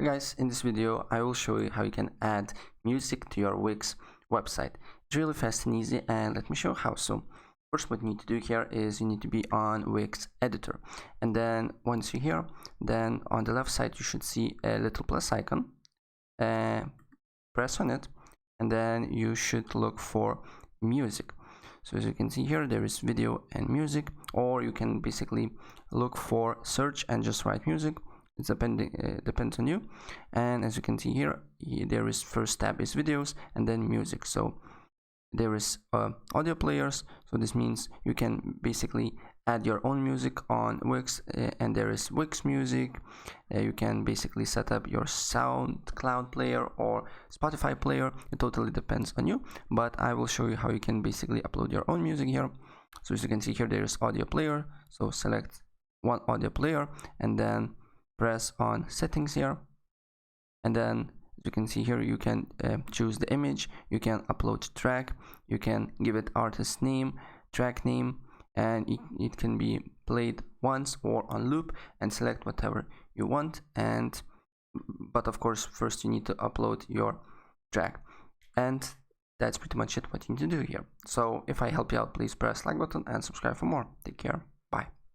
Hey guys, in this video I will show you how you can add music to your Wix website. It's really fast and easy, and let me show how. So first what you need to do here is you need to be on Wix editor, and then once you're here, then on the left side you should see a little plus icon. Press on it, and then you should look for music. So as you can see here, there is video and music, or you can basically look for search and just write music. It's depends on you. And as you can see here, there is first tab is videos and then music. So there is audio players, so this means you can basically add your own music on Wix, and there is Wix Music. You can basically set up your SoundCloud player or Spotify player. It totally depends on you, but I will show you how you can basically upload your own music here. So as you can see here, there is audio player, so select one audio player and then press on settings here, and then as you can see here, you can choose the image, you can upload track, you can give it artist name, track name, and it can be played once or on loop, and select whatever you want. And but of course first you need to upload your track, and that's pretty much it what you need to do here. So if I help you out, please press like button and subscribe for more. Take care.